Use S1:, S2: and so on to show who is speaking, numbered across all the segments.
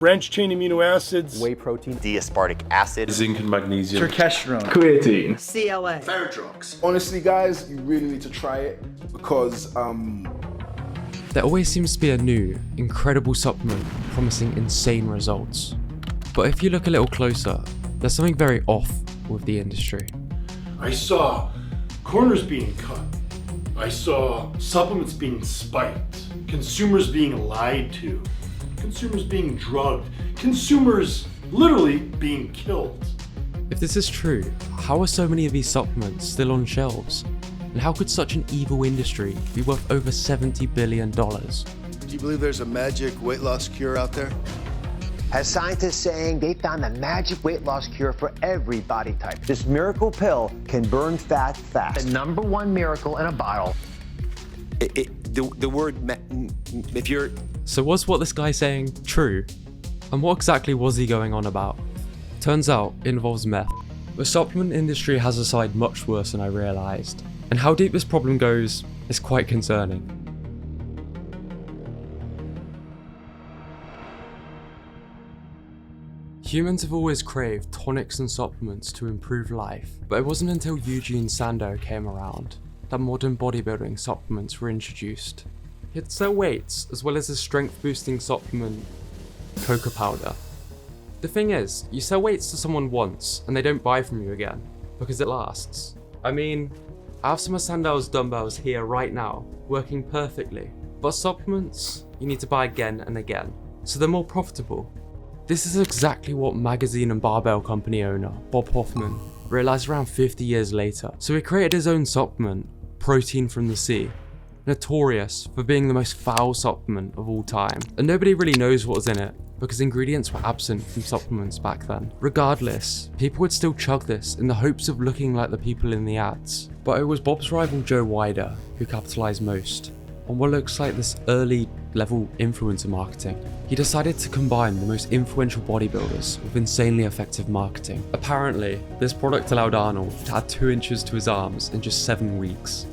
S1: branched-chain amino acids,
S2: whey protein,
S3: D-aspartic acid,
S4: zinc and magnesium,
S5: terkestrone, creatine,
S6: CLA,
S7: Ferritrox.
S8: Honestly, guys, you really need to try it because
S9: there always seems to be a new, incredible supplement promising insane results. But if you look a little closer, there's something very off with the industry.
S1: I saw corners being cut. I saw supplements being spiked, consumers being lied to, consumers being drugged, consumers literally being killed.
S9: If this is true, how are so many of these supplements still on shelves? And how could such an evil industry be worth over $70 billion?
S7: Do you believe there's a magic weight loss cure out there?
S2: has scientists saying they found the magic weight loss cure for every body type. This miracle pill can burn fat fast. The #1 miracle in a bottle.
S3: The word, if you're...
S9: So was what this guy's saying true? And what exactly was he going on about? Turns out it involves meth. The supplement industry has a side much worse than I realised, and how deep this problem goes is quite concerning. Humans have always craved tonics and supplements to improve life, but it wasn't until 𝐿𝐿 𝐔𝐬𝐿𝐼 came around that modern bodybuilding supplements were introduced. He had sell weights as well as a strength boosting supplement, coca powder. The thing is, you sell weights to someone once and they don't buy from you again, because it lasts. I mean, I have some of Sandel's dumbbells here right now, working perfectly, but supplements, you need to buy again and again, so they're more profitable. This is exactly what magazine and barbell company owner, Bob Hoffman, realised around 50 years later, so he created his own supplement, Protein from the Sea, notorious for being the most foul supplement of all time, and nobody really knows what was in it, because ingredients were absent from supplements back then. Regardless, people would still chug this in the hopes of looking like the people in the ads. But it was Bob's rival Joe Weider who capitalised most on what looks like this early level influencer marketing. He decided to combine the most influential bodybuilders with insanely effective marketing. Apparently, this product allowed Arnold to add 2 inches to his arms in just 7 weeks.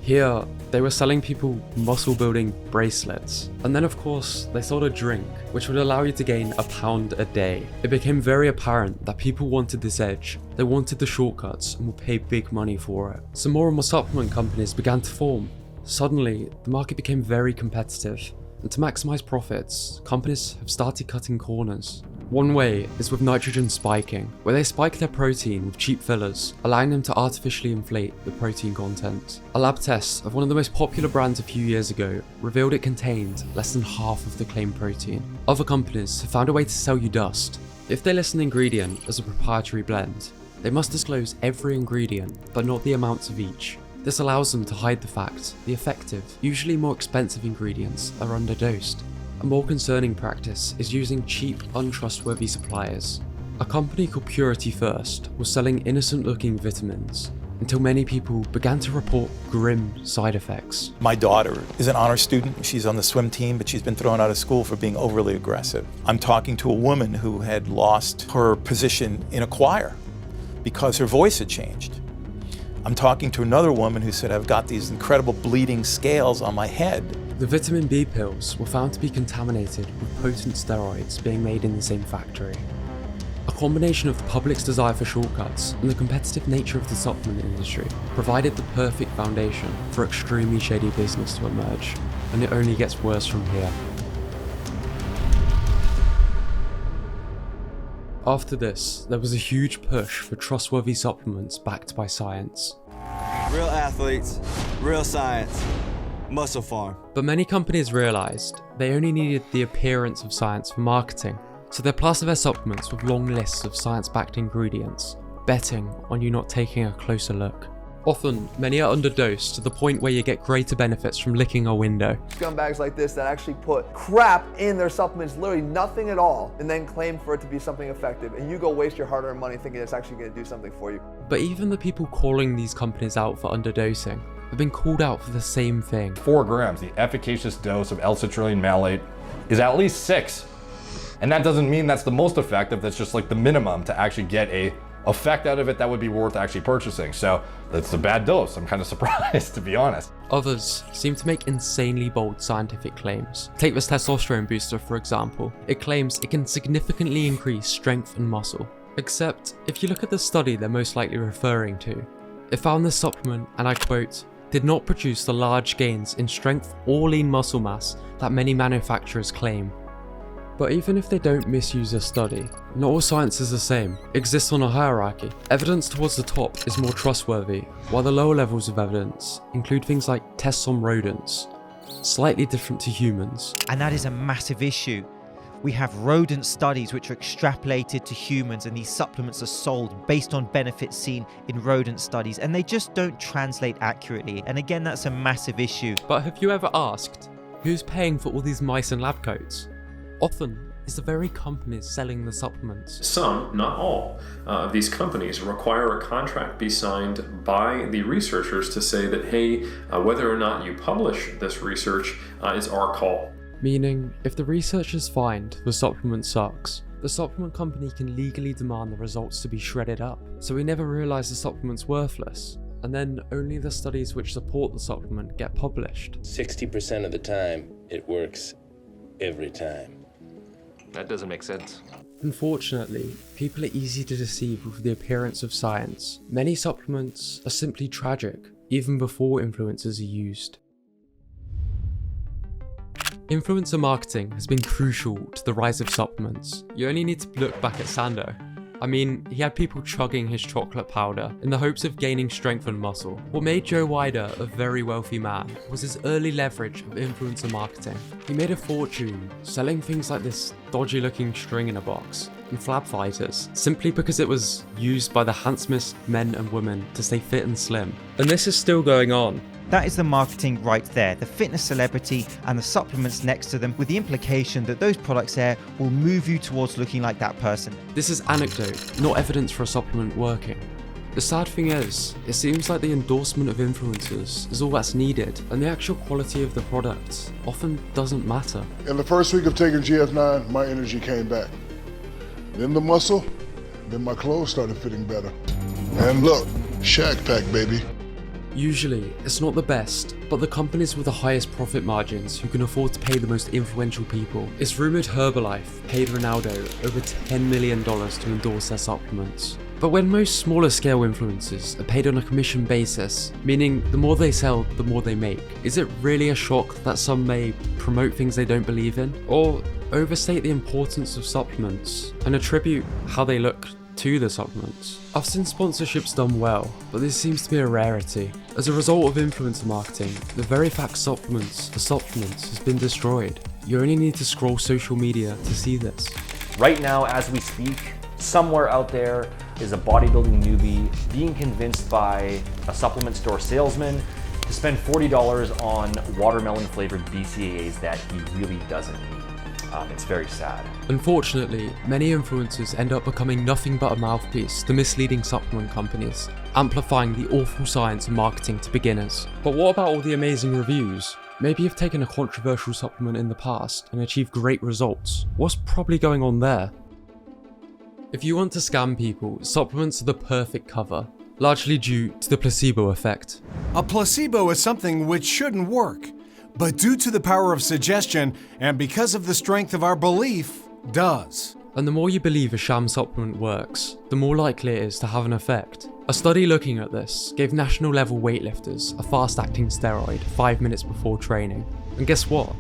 S9: Here, they were selling people muscle building bracelets. And then of course, they sold a drink, which would allow you to gain a pound a day. It became very apparent that people wanted this edge. They wanted the shortcuts and would pay big money for it. So more and more supplement companies began to form. Suddenly, the market became very competitive. And to maximize profits, companies have started cutting corners. One way is with nitrogen spiking, where they spike their protein with cheap fillers, allowing them to artificially inflate the protein content. A lab test of one of the most popular brands a few years ago revealed it contained less than half of the claimed protein. Other companies have found a way to sell you dust. If they list an ingredient as a proprietary blend, they must disclose every ingredient, but not the amounts of each. This allows them to hide the fact the effective, usually more expensive ingredients are underdosed. A more concerning practice is using cheap, untrustworthy suppliers. A company called Purity First was selling innocent-looking vitamins until many people began to report grim side effects.
S10: My daughter is an honor student. She's on the swim team, but she's been thrown out of school for being overly aggressive. I'm talking to a woman who had lost her position in a choir because her voice had changed. I'm talking to another woman who said, I've got these incredible bleeding scales on my head.
S9: The vitamin B pills were found to be contaminated with potent steroids being made in the same factory. A combination of the public's desire for shortcuts and the competitive nature of the supplement industry provided the perfect foundation for extremely shady business to emerge, and it only gets worse from here. After this, there was a huge push for trustworthy supplements backed by science.
S11: Real athletes, real science, muscle farm.
S9: But many companies realised they only needed the appearance of science for marketing, so they plaster their supplements with long lists of science-backed ingredients, betting on you not taking a closer look. Often, many are underdosed to the point where you get greater benefits from licking a window.
S5: Scumbags like this that actually put crap in their supplements, literally nothing at all, and then claim for it to be something effective, and you go waste your hard-earned money thinking it's actually going to do something for you.
S9: But even the people calling these companies out for underdosing have been called out for the same thing.
S12: 4 grams, the efficacious dose of 𝐿-citrulline malate is at least 6. And that doesn't mean that's the most effective, that's just like the minimum to actually get a effect out of it that would be worth actually purchasing. So that's a bad dose. I'm kind of surprised, to be honest.
S9: Others seem to make insanely bold scientific claims. Take this testosterone booster for example. It claims it can significantly increase strength and muscle. Except, if you look at the study they're most likely referring to, it found this supplement, and I quote, did not produce the large gains in strength or lean muscle mass that many manufacturers claim. But even if they don't misuse a study, not all science is the same. It exists on a hierarchy. Evidence towards the top is more trustworthy, while the lower levels of evidence include things like tests on rodents, slightly different to humans.
S4: And that is a massive issue. We have rodent studies which are extrapolated to humans, and these supplements are sold based on benefits seen in rodent studies, and they just don't translate accurately. And again, that's a massive issue.
S9: But have you ever asked, who's paying for all these mice and lab coats? Often, it's the very companies selling the supplements.
S6: Some, not all, of these companies require a contract be signed by the researchers to say that, hey, whether or not you publish this research is our call.
S9: Meaning, if the researchers find the supplement sucks, the supplement company can legally demand the results to be shredded up, so we never realise the supplement's worthless, and then only the studies which support the supplement get published.
S13: 60% of the time, it works every time.
S14: That doesn't make sense.
S9: Unfortunately, people are easy to deceive with the appearance of science. Many supplements are simply tragic, even before influencers are used. Influencer marketing has been crucial to the rise of supplements. You only need to look back at Sando. I mean, he had people chugging his chocolate powder in the hopes of gaining strength and muscle. What made Joe 𝐿𝐼𝐻 a very wealthy man was his early leverage of influencer marketing. He made a fortune selling things like this dodgy looking string in a box and flab fighters, simply because it was used by the handsomest men and women to stay fit and slim. And this is still going on.
S4: That is the marketing right there, the fitness celebrity and the supplements next to them, with the implication that those products there will move you towards looking like that person.
S9: This is anecdote, not evidence for a supplement working. The sad thing is, it seems like the endorsement of influencers is all that's needed, and the actual quality of the product often doesn't matter.
S15: In the first week of taking GF9, my energy came back. Then the muscle, then my clothes started fitting better. And look, Shack Pack, baby.
S9: Usually, it's not the best, but the companies with the highest profit margins who can afford to pay the most influential people. It's rumoured Herbalife paid Ronaldo over $10 million to endorse their supplements. But when most smaller scale influencers are paid on a commission basis, meaning the more they sell, the more they make, is it really a shock that some may promote things they don't believe in? Or overstate the importance of supplements and attribute how they look to the supplements? I've seen sponsorships done well, but this seems to be a rarity. As a result of influencer marketing, the very fact supplements are supplements has been destroyed. You only need to scroll social media to see this.
S16: Right now, as we speak, somewhere out there is a bodybuilding newbie being convinced by a supplement store salesman to spend $40 on watermelon flavored BCAAs that he really doesn't need. It's very sad.
S9: Unfortunately, many influencers end up becoming nothing but a mouthpiece to misleading supplement companies, amplifying the awful science of marketing to beginners. But what about all the amazing reviews? Maybe you've taken a controversial supplement in the past and achieved great results. What's probably going on there? If you want to scam people, supplements are the perfect cover, largely due to the placebo effect.
S17: A placebo is something which shouldn't work, but due to the power of suggestion and because of the strength of our belief, does.
S9: And the more you believe a sham supplement works, the more likely it is to have an effect. A study looking at this gave national level weightlifters a fast-acting steroid 5 minutes before training. And guess what?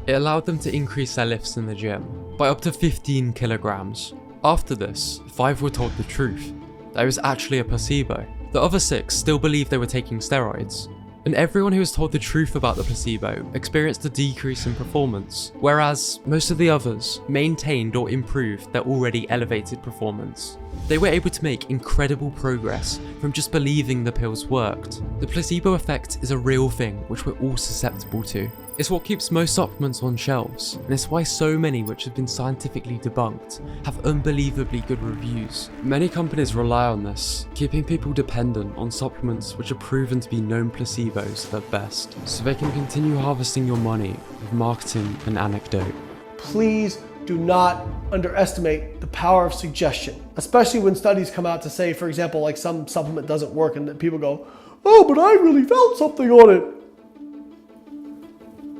S9: It allowed them to increase their lifts in the gym by up to 15 kilograms. After this, 5 were told the truth. That it was actually a placebo. The other 6 still believed they were taking steroids. And everyone who was told the truth about the placebo experienced a decrease in performance, whereas most of the others maintained or improved their already elevated performance. They were able to make incredible progress from just believing the pills worked. The placebo effect is a real thing which we're all susceptible to. It's what keeps most supplements on shelves, and it's why so many which have been scientifically debunked have unbelievably good reviews. Many companies rely on this, keeping people dependent on supplements which are proven to be known placebos at best, so they can continue harvesting your money with marketing and anecdote.
S5: Please
S18: Do not underestimate the power of suggestion, especially when studies come out to say, for example, like some supplement doesn't work and then people go, oh, but I really felt something on it.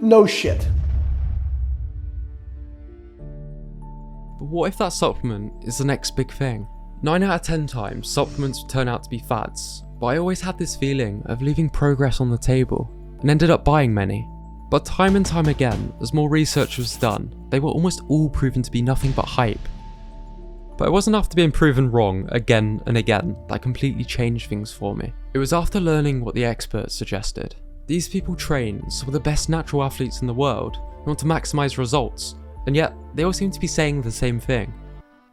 S18: No shit.
S9: But what if that supplement is the next big thing? 9 out of 10 times, supplements would turn out to be fads, but I always had this feeling of leaving progress on the table, and ended up buying many. But time and time again, as more research was done, they were almost all proven to be nothing but hype. But it wasn't after being proven wrong again and again that completely changed things for me. It was after learning what the experts suggested. These people train some of the best natural athletes in the world who want to maximize results, and yet they all seem to be saying the same thing.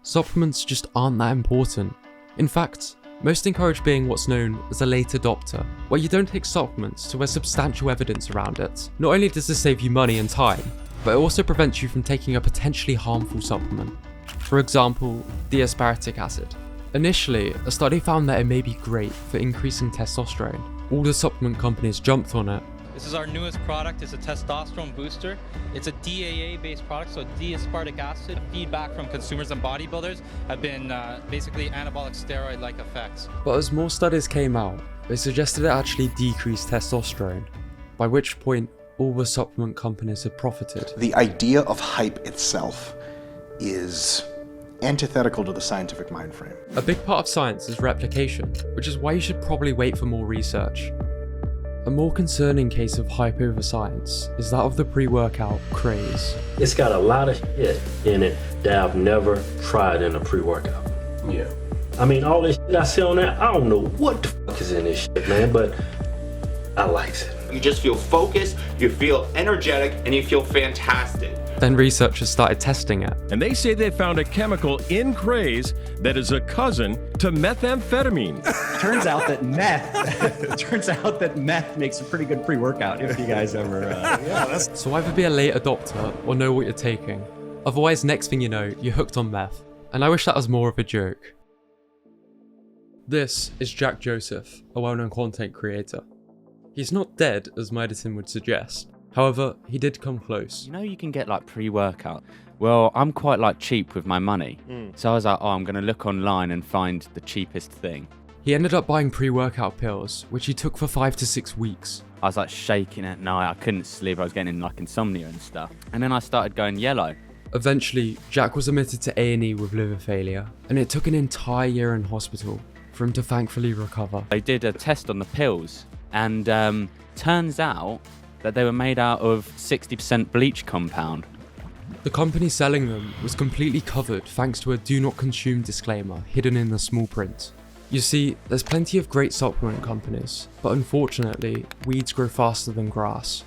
S9: Supplements just aren't that important. In fact, most encourage being what's known as a late adopter, where you don't take supplements till there's substantial evidence around it. Not only does this save you money and time, but it also prevents you from taking a potentially harmful supplement. For example, the aspartic acid. Initially, a study found that it may be great for increasing testosterone. All the supplement companies jumped on it.
S19: This is our newest product. It's a testosterone booster. It's a DAA-based product, so D-aspartic acid. Feedback from consumers and bodybuilders have been basically anabolic steroid-like effects.
S9: But as more studies came out, they suggested it actually decreased testosterone, by which point all the supplement companies had profited.
S20: The idea of hype itself is antithetical to the scientific mind frame.
S9: A big part of science is replication, which is why you should probably wait for more research. A more concerning case of hype over science is that of the pre-workout craze.
S13: It's got a lot of shit in it that I've never tried in a pre-workout. Yeah. I mean, all this shit I see on that, I don't know what the fuck is in this shit, man, but I likes it.
S21: You just feel focused, you feel energetic, and you feel fantastic.
S9: Then researchers started testing it.
S22: And they say they found a chemical in craze that is a cousin to methamphetamine.
S23: Turns out that meth makes a pretty good pre-workout if you guys ever
S9: So either be a late adopter or know what you're taking. Otherwise, next thing you know, you're hooked on meth. And I wish that was more of a joke. This is Jack Joseph, a well-known content creator. He's not dead, as my editing would suggest. However, he did come close.
S24: You know you can get like pre-workout. Well, I'm quite like cheap with my money. So I was like, oh, I'm going to look online and find the cheapest thing.
S9: He ended up buying pre-workout pills, which he took for 5 to 6 weeks.
S24: I was like shaking at night, I couldn't sleep, I was getting like insomnia and stuff. And then I started going yellow.
S9: Eventually, Jack was admitted to A&E with liver failure, and it took an entire year in hospital for him to thankfully recover.
S24: They did a test on the pills, and turns out that they were made out of 60% bleach compound.
S9: The company selling them was completely covered thanks to a do not consume disclaimer hidden in the small print. You see, there's plenty of great supplement companies, but unfortunately, weeds grow faster than grass.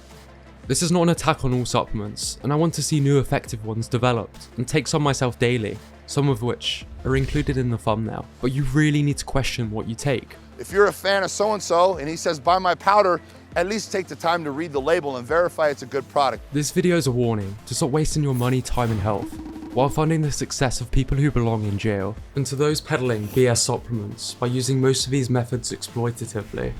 S9: This is not an attack on all supplements, and I want to see new effective ones developed, and take some myself daily, some of which are included in the thumbnail. But you really need to question what you take.
S5: If you're a fan of so-and-so and he says, buy my powder, at least take the time to read the label and verify it's a good product.
S9: This video is a warning to stop wasting your money, time and health, while funding the success of people who belong in jail. And to those peddling BS supplements by using most of these methods exploitatively,